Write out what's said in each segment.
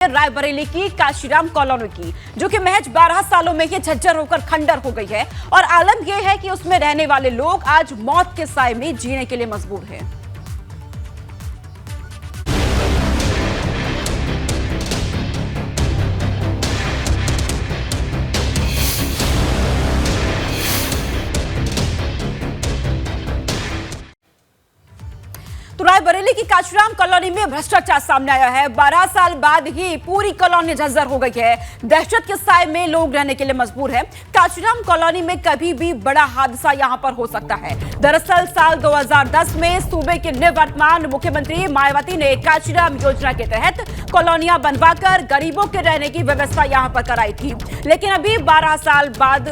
रायबरेली की काशीराम कॉलोनी की, जो कि महज 12 सालों में ही झज्जर होकर खंडर हो गई है। और आलम यह है कि उसमें रहने वाले लोग आज मौत के साए में जीने के लिए मजबूर हैं। तो रायबरेली की काशीराम कॉलोनी में भ्रष्टाचार सामने आया है। 12 साल बाद ही पूरी कॉलोनी झज्जर हो गई है। दहशत के साए में लोग रहने के लिए मजबूर हैं। काशीराम कॉलोनी में कभी भी बड़ा हादसा यहां पर हो सकता है। दरअसल साल 2010 में सूबे के निवर्तमान मुख्यमंत्री मायावती ने काशीराम योजना के तहत कॉलोनियां बनवाकर गरीबों के रहने की व्यवस्था यहां पर कराई थी। लेकिन अभी 12 साल बाद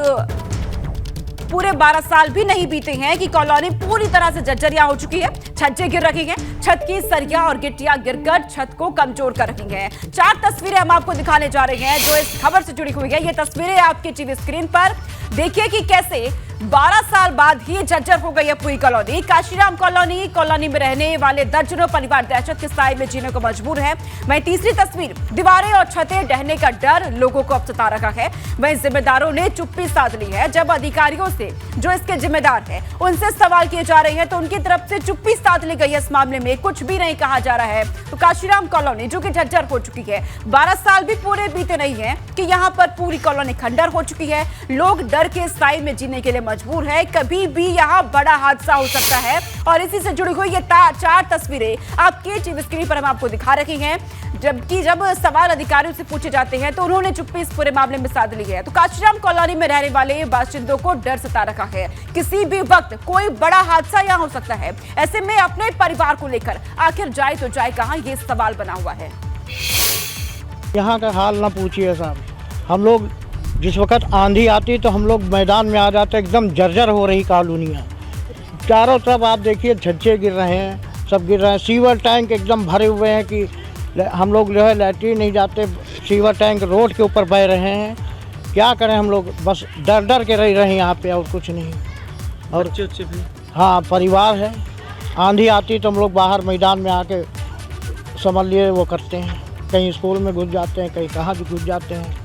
पूरे 12 साल भी नहीं बीते हैं कि कॉलोनी पूरी तरह से जर्जरिया हो चुकी है। छज्जे गिर रखी हैं, छत की सरिया और गिट्टियां गिरकर छत को कमजोर कर रही हैं। 4 तस्वीरें हम आपको दिखाने जा रहे हैं जो इस खबर से जुड़ी हुई है। ये तस्वीरें आपकी टीवी स्क्रीन पर देखिए कि कैसे 12 साल बाद ही जर्जर हो गई है पूरी कॉलोनी। काशीराम कॉलोनी में रहने वाले दर्जनों परिवार दहशत के साए में जीने को मजबूर है। वहीं तीसरी तस्वीर, दीवारें और छतें ढहने का डर लोगों को अब सता रखा है। वहीं जिम्मेदारों ने चुप्पी साध ली है। जब अधिकारियों से जो इसके जिम्मेदार है उनसे सवाल किए जा रहे हैं तो उनकी तरफ से चुप्पी साध ली गई है। इस मामले में कुछ भी नहीं कहा जा रहा है। तो काशीराम कॉलोनी जो कि झज्जर हो चुकी है, 12 साल भी पूरे बीते नहीं है कि यहाँ पर पूरी कॉलोनी खंडर हो चुकी है। लोग डर के साए में जीने के लिए मजबूर है। कभी भी यहाँ बड़ा हादसा हो सकता है। और इसी से जुड़ी हुई ये 4 तस्वीरें आपके टीवी स्क्रीन पर हम आपको दिखा रहे हैं। जबकि जब सवाल अधिकारियों से पूछे जाते हैं तो उन्होंने चुप्पी इस पूरे मामले में साध ली है। तो काशीराम कॉलोनी में रहने वाले बाशिंदों को डर सता रखा है। किसी भी वक्त कोई बड़ा हादसा यहाँ हो सकता है। ऐसे में अपने परिवार को लेकर आखिर जाए तो जाए कहां, ये सवाल बना हुआ है। यहाँ का हाल ना पूछिए साहब। हम लोग जिस वक्त आंधी आती तो हम लोग मैदान में आ जाते। एकदम जर्जर हो रही कॉलोनियाँ। चारों तरफ आप देखिए छज्जे गिर रहे हैं, सब गिर रहे हैं। सीवर टैंक एकदम भरे हुए हैं कि हम लोग जो है लैट्रिन नहीं जाते। सीवर टैंक रोड के ऊपर बह रहे हैं। क्या करें हम लोग, बस डर डर के रह रहे हैं यहाँ पे और कुछ नहीं। और बच्चे भी हाँ, परिवार है। आंधी आती तो हम लोग बाहर मैदान में आके समझ लिए वो करते हैं। कहीं स्कूल में घुस जाते हैं, कहीं कहाँ भी घुस जाते हैं।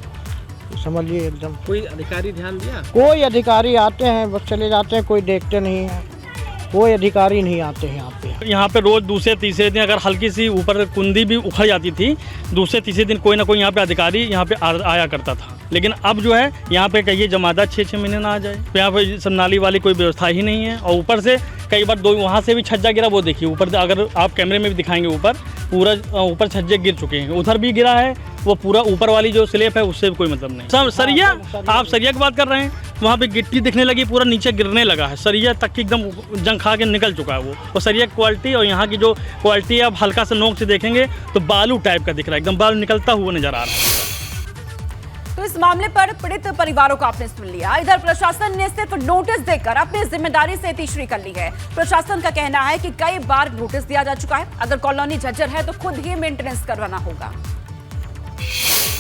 समझ लिए एकदम। कोई अधिकारी ध्यान दिया? कोई अधिकारी आते हैं बस चले जाते हैं, कोई देखते नहीं है। कोई अधिकारी नहीं आते हैं यहाँ पे। यहाँ पे रोज दूसरे तीसरे दिन अगर हल्की सी ऊपर कुंदी भी उखड़ जाती थी, दूसरे तीसरे दिन कोई ना कोई यहाँ पे अधिकारी यहाँ पे आया करता था। लेकिन अब जो है यहाँ पे कहिए जमादार 6-6 महीने ना आ जाए। तो यहाँ पे सब नाली वाली कोई व्यवस्था ही नहीं है। और ऊपर से कई बार वहाँ से भी छज्जा गिरा, वो देखिए ऊपर, अगर आप कैमरे में भी दिखाएंगे ऊपर पूरा ऊपर छज्जे गिर चुके हैं। उधर भी गिरा है, वो पूरा ऊपर वाली जो स्लेब है उससे भी कोई मतलब नहीं। सब सरिया, आप सरिया की बात कर रहे हैं, वहाँ पे गिट्टी दिखने लगी, पूरा नीचे गिरने लगा है। सरिया तक की एकदम जंग खा के निकल चुका है वो। और सरिया की क्वालिटी और यहाँ की जो क्वालिटी है, आप हल्का सा नोक से देखेंगे तो बालू टाइप का दिख रहा है, एकदम बालू निकलता हुआ नजर आ रहा है। तो इस मामले पर पीड़ित परिवारों को आपने सुन लिया। इधर प्रशासन ने सिर्फ नोटिस देकर अपनी जिम्मेदारी से तीसरी कर ली है। प्रशासन का कहना है कि कई बार नोटिस दिया जा चुका है। अगर कॉलोनी झज्जर है तो खुद ही मेंटेनेंस करवाना होगा।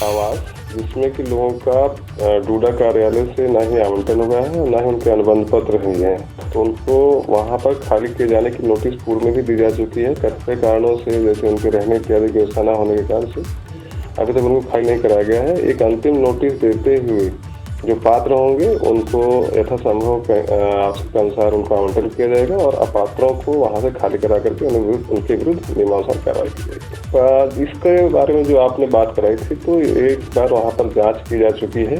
आवास जिसमें कि लोगों का डूडा कार्यालय से ना ही आवंटन हुआ है और ना ही उनके अनुबंध पत्र ही हैं, तो उनको वहां पर खाली किए जाने की नोटिस पूर्व में भी दी जा चुकी है। कई कारणों से, जैसे उनके रहने इत्यादि की व्यवस्था न होने के कारण से अभी तक उनको खाली नहीं कराया गया है। एक अंतिम नोटिस देते हुए जो पात्र होंगे उनको यथासंभव आवश्यकता अनुसार उनको आवंटन किया जाएगा और अपात्रों को वहां से खाली करा करके उनके विरुद्ध नियमानुसार कार्रवाई की जाएगी। इसके बारे में जो आपने बात कराई थी, तो एक बार वहां पर जांच की जा चुकी है।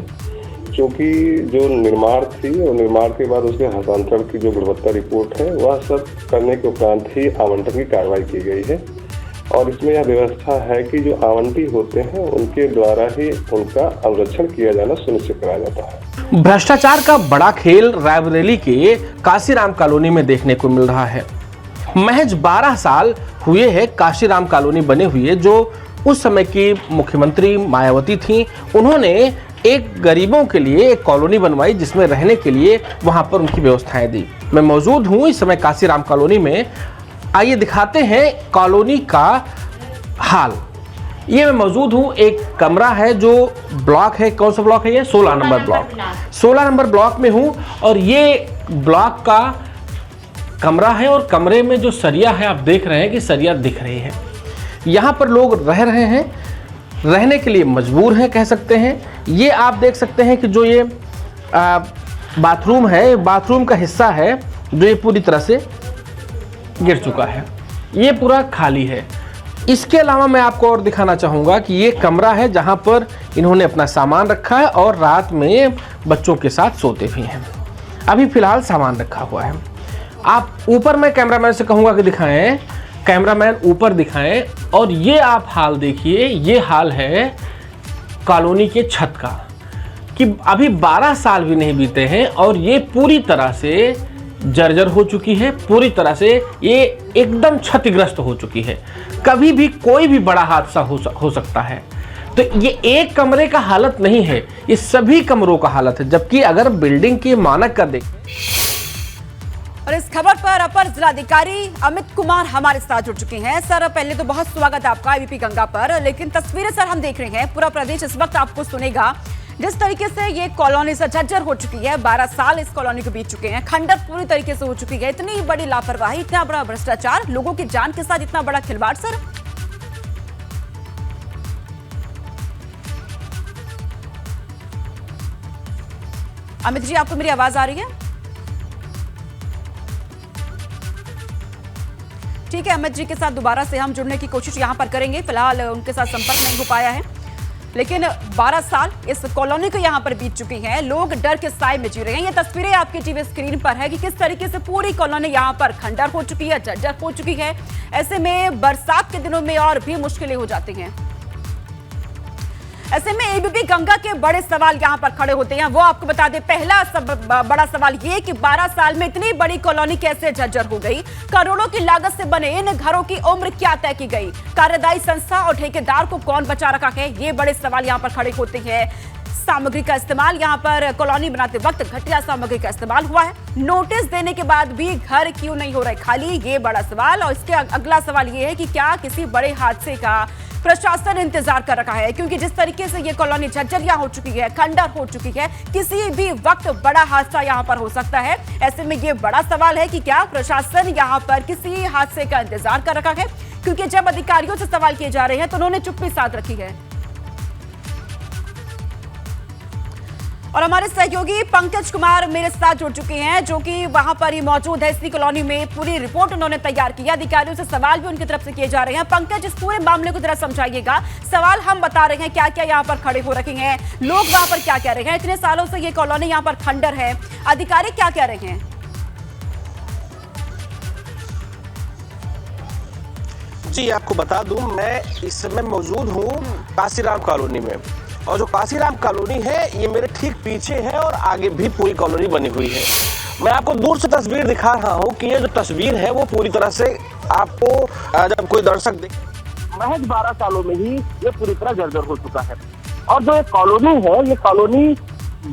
क्योंकि जो निर्माण थी और निर्माण के बाद उसके हस्तांतरण की जो गुणवत्ता रिपोर्ट है, वह सब करने के उपरांत ही आवंटन की कार्रवाई की गई है। और इसमें यह व्यवस्था है कि जो आवंटी होते हैं उनके द्वारा ही उनका अनुरक्षण किया जाना सुनिश्चित कराया जाता है। भ्रष्टाचार का बड़ा खेल रायबरेली के काशीराम कॉलोनी में देखने को मिल रहा है। महज 12 साल हुए हैं काशीराम कॉलोनी बने हुए, जो उस समय की मुख्यमंत्री मायावती थी। उन्होंने एक गरीबों के लिए एक कॉलोनी बनवाई जिसमें रहने के लिए वहां पर उनकी व्यवस्थाएं दी। मैं मौजूद हूं इस समय काशीराम कॉलोनी में। आइए दिखाते हैं कॉलोनी का हाल। ये मैं मौजूद हूँ, एक कमरा है जो ब्लॉक है, कौन सा ब्लॉक है ये? 16 नंबर ब्लॉक। 16 नंबर ब्लॉक में हूँ और ये ब्लॉक का कमरा है। और कमरे में जो सरिया है आप देख रहे हैं कि सरिया दिख रही है। यहाँ पर लोग रह रहे हैं। रहने के लिए मजबूर हैं कह सकते हैं। ये आप देख सकते हैं कि जो ये बाथरूम है, बाथरूम का हिस्सा है जो ये पूरी तरह से गिर चुका है, ये पूरा खाली है। इसके अलावा मैं आपको और दिखाना चाहूँगा कि ये कमरा है जहाँ पर इन्होंने अपना सामान रखा है और रात में बच्चों के साथ सोते भी हैं। अभी फ़िलहाल सामान रखा हुआ है। आप ऊपर, मैं कैमरामैन से कहूँगा कि दिखाएं, कैमरामैन ऊपर दिखाएं, और ये आप हाल देखिए, ये हाल है कॉलोनी के छत का कि अभी 12 साल भी नहीं बीते हैं और ये पूरी तरह से जर्जर हो चुकी है, पूरी तरह से ये एकदम क्षतिग्रस्त हो चुकी है। कभी भी कोई भी बड़ा हादसा हो सकता है। तो ये एक कमरे का हालत नहीं है, ये सभी कमरों का हालत है। जबकि अगर बिल्डिंग के मानक का देखें, और इस खबर पर अपर जिलाधिकारी अमित कुमार हमारे साथ जुड़ चुके हैं। सर, पहले तो बहुत स्वागत है आपका एबीपी गंगा पर, लेकिन तस्वीरें सर हम देख रहे हैं, पूरा प्रदेश इस वक्त आपको सुनेगा। जिस तरीके से ये कॉलोनी से जर्जर हो चुकी है, 12 साल इस कॉलोनी को बीत चुके हैं, खंडर पूरी तरीके से हो चुकी है, इतनी बड़ी लापरवाही, इतना बड़ा भ्रष्टाचार, लोगों की जान के साथ इतना बड़ा खिलवाड़। सर, अमित जी, आपको मेरी आवाज आ रही है? ठीक है, अमित जी के साथ दोबारा से हम जुड़ने की कोशिश यहां पर करेंगे। फिलहाल उनके साथ संपर्क नहीं हो पाया है, लेकिन 12 साल इस कॉलोनी को यहां पर बीत चुकी हैं। लोग डर के साए में जी रहे हैं। ये तस्वीरें आपके टीवी स्क्रीन पर है कि किस तरीके से पूरी कॉलोनी यहां पर खंडर हो चुकी है, जर्जर हो चुकी है। ऐसे में बरसात के दिनों में और भी मुश्किलें हो जाती हैं। ऐसे में एबीपी गंगा के बड़े सवाल यहां पर खड़े होते हैं, वो आपको बता दें। पहला बड़ा सवाल ये कि 12 साल में इतनी बड़ी कॉलोनी कैसे जर्जर हो गई? करोड़ों की लागत से बने इन घरों की उम्र क्या तय की गई? कार्यदायी संस्था और ठेकेदार को कौन बचा रखा है? ये बड़े सवाल यहां पर खड़े होते हैं। सामग्री का इस्तेमाल, यहां पर कॉलोनी बनाते वक्त घटिया सामग्री का इस्तेमाल हुआ है। नोटिस देने के बाद भी घर क्यों नहीं हो रहे खाली? ये बड़ा सवाल। और इसके अगला सवाल ये है कि क्या किसी बड़े हादसे का प्रशासन इंतजार कर रखा है? क्योंकि जिस तरीके से ये कॉलोनी झज्जरिया हो चुकी है, खंडर हो चुकी है, किसी भी वक्त बड़ा हादसा यहां पर हो सकता है। ऐसे में ये बड़ा सवाल है कि क्या प्रशासन यहां पर किसी हादसे का इंतजार कर रखा है? क्योंकि जब अधिकारियों से सवाल किए जा रहे हैं तो उन्होंने चुप्पी साध रखी है। और हमारे सहयोगी पंकज कुमार मेरे साथ जुड़ चुके हैं, जो कि वहां पर ही मौजूद है इसी कॉलोनी में। पूरी रिपोर्ट उन्होंने तैयार की है, अधिकारियों से सवाल भी उनकी तरफ से किए जा रहे हैं। पंकज, इस पूरे मामले को जरा समझाइएगा। सवाल हम बता रहे हैं, क्या क्या यहाँ पर खड़े हो रखे हैं, लोग वहां पर क्या कह रहे हैं? इतने सालों से ये कॉलोनी यहाँ पर खंडर है, अधिकारी क्या कह रहे हैं? जी, आपको बता दूं, मैं इस समय मौजूद हूं काशीराम कॉलोनी में, और जो काशीराम कॉलोनी है ये मेरे ठीक पीछे है और आगे भी पूरी कॉलोनी बनी हुई है। मैं आपको दूर से तस्वीर दिखा रहा हूं कि ये जो तस्वीर है वो पूरी तरह से आपको जब कोई दर्शक देख, महज 12 सालों में ही ये पूरी तरह जर्जर हो चुका है। और जो ये कॉलोनी है, ये कॉलोनी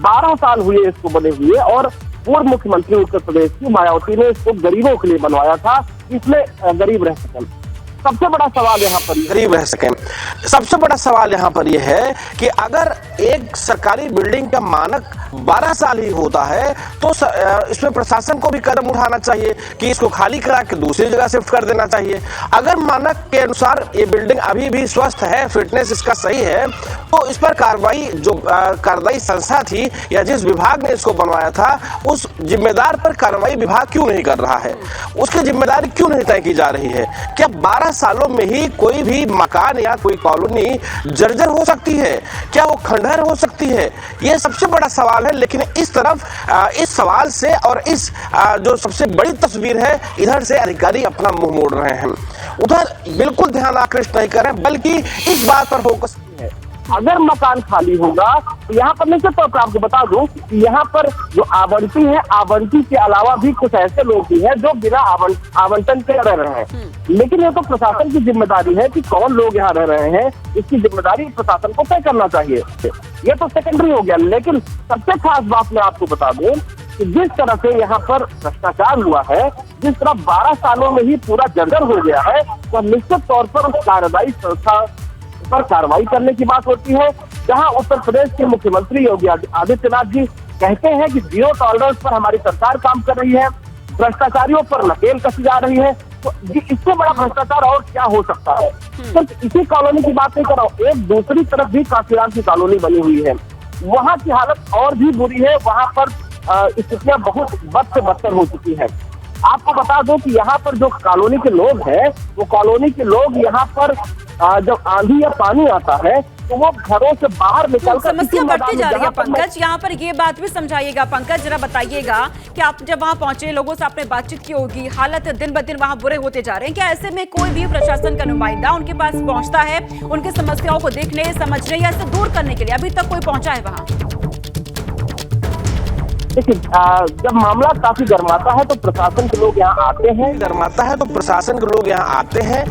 12 साल हुए इसको बने हुए, और पूर्व मुख्यमंत्री उत्तर प्रदेश की मायावती ने इसको गरीबों के लिए बनवाया था, इसमें गरीब रह सकें। सबसे बड़ा सवाल यहाँ पर गरीब रह सकें। सबसे बड़ा सवाल यहाँ पर यह है कि अगर एक सरकारी बिल्डिंग का मानक 12 साल ही होता है तो इसमें प्रशासन को भी कदम उठाना चाहिए कि इसको खाली करा के दूसरी जगह शिफ्ट कर देना चाहिए। अगर मानक के अनुसार ये बिल्डिंग अभी भी स्वस्थ है, फिटनेस इसका सही है, तो इस पर कार्रवाई, जो कार्यदायी संस्था थी या जिस विभाग ने इसको बनवाया था, उस जिम्मेदार पर कार्रवाई विभाग क्यों नहीं कर रहा है? उसकी जिम्मेदारी क्यों नहीं तय की जा रही है? क्या 12 सालों में ही कोई भी मकान या कोई कॉलोनी जर्जर हो सकती है? क्या वो खंडहर हो सकती है? ये सबसे बड़ा सवाल है। लेकिन इस तरफ इस सवाल से और इस जो सबसे बड़ी तस्वीर है, इधर से अधिकारी अपना मुंह मोड़ रहे हैं, उधर बिल्कुल ध्यान आकृष्ट नहीं कर रहे, बल्कि इस बात पर फोकस है अगर मकान खाली होगा तो यहाँ पर निश्चित तौर पर आपको बता दूं कि यहाँ पर जो आवंटी है, आवंटी के अलावा भी कुछ ऐसे लोग भी हैं जो बिना आवंटन के रह रहे हैं। लेकिन ये तो प्रशासन की जिम्मेदारी है कि कौन लोग यहाँ रह रहे हैं, इसकी जिम्मेदारी प्रशासन को तय करना चाहिए। ये तो सेकेंडरी हो गया। लेकिन सबसे खास बात मैं आपको बता दूं कि जिस तरह से यहाँ पर भ्रष्टाचार हुआ है, जिस तरह 12 सालों में ही पूरा जर्जर हो गया है, तो निश्चित तौर पर उस कार्यदायी संस्था पर कार्रवाई करने की बात होती है। जहां उत्तर प्रदेश के मुख्यमंत्री योगी आदित्यनाथ जी कहते हैं कि जीरो टॉलरेंस पर हमारी सरकार काम कर रही है, भ्रष्टाचारियों पर नकेल कसी जा रही है, तो इससे बड़ा भ्रष्टाचार और क्या हो सकता है। सिर्फ इसी कॉलोनी की बात नहीं कर रहा हूँ, एक दूसरी तरफ भी काशीराम की कॉलोनी बनी हुई है, वहाँ की हालत और भी बुरी है। वहाँ पर स्थितियां बहुत बद से बदतर हो चुकी है। आपको बता दो कि यहाँ पर जो कॉलोनी के लोग हैं, वो कॉलोनी के लोग यहाँ पर जब आंधी या पानी आता है तो वो घरों से बाहर निकल कर समस्या बढ़ती जा रही है। पंकज, यहाँ पर ये बात भी समझाइएगा। पंकज, जरा बताइएगा कि आप जब वहाँ पहुंचे, लोगों से आपने बातचीत की होगी, हालत दिन ब दिन वहाँ बुरे होते जा रहे हैं, क्या ऐसे में कोई भी प्रशासन का नुमाइंदा उनके पास पहुंचता है उनकी समस्याओं को देखने, समझने या इसे दूर करने के लिए? अभी तक कोई पहुंचा है वहाँ? देखिए, जब मामला काफी गर्माता है तो प्रशासन के लोग यहाँ आते हैं। गर्माता है तो प्रशासन के लोग यहाँ आते हैं,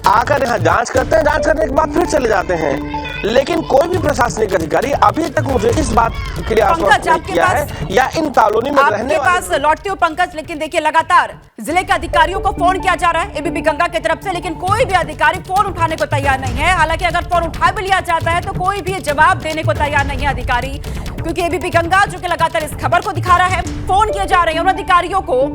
आकर यहाँ जांच करते हैं, जांच करने के बाद फिर चले जाते हैं। लेकिन कोई भी प्रशासनिक अधिकारी अभी तक मुझे इस बात के लिए आश्वस्त नहीं किया है या इन कॉलोनी में रहने आपके पास लौटते हो पंकज, लेकिन देखिए लगातार जिले के अधिकारियों को फोन किया जा रहा है एबीपी गंगा की तरफ से, लेकिन कोई भी अधिकारी फोन उठाने को तैयार नहीं है। हालांकि अगर फोन उठा भी लिया जाता है तो कोई भी जवाब देने को तैयार नहीं है अधिकारी, क्योंकि एबीपी गंगा जो कि लगातार इस खबर को दिखा रहा है, फोन किए जा रहे हैं उन अधिकारियों को,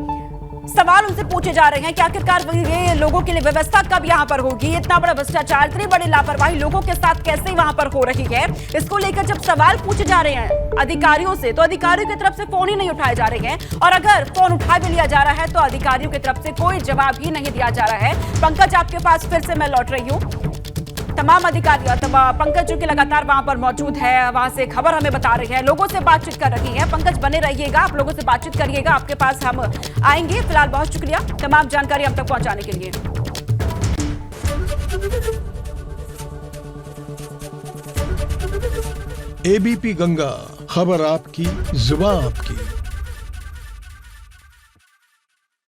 सवाल उनसे पूछे जा रहे हैं कि आखिरकार ये लोगों के लिए व्यवस्था कब यहाँ पर होगी, इतना बड़ा भ्रष्टाचार, इतनी बड़ी लापरवाही लोगों के साथ कैसे वहां पर हो रही है। इसको लेकर जब सवाल पूछे जा रहे हैं अधिकारियों से, तो अधिकारियों की तरफ से फोन ही नहीं उठाए जा रहे हैं, और अगर फोन उठा भी लिया जा रहा है तो अधिकारियों की तरफ से कोई जवाब ही नहीं दिया जा रहा है। पंकज, आपके पास फिर से मैं लौट रही हूँ। तमाम अधिकारी अथवा पंकज जो कि लगातार वहां पर मौजूद है, वहां से खबर हमें बता रही है, लोगों से बातचीत कर रही है। पंकज, बने रहिएगा, आप लोगों से बातचीत करिएगा, आपके पास हम आएंगे। फिलहाल बहुत शुक्रिया तमाम जानकारी हम तक पहुंचाने के लिए। एबीपी गंगा, खबर आपकी, जुबान आपकी।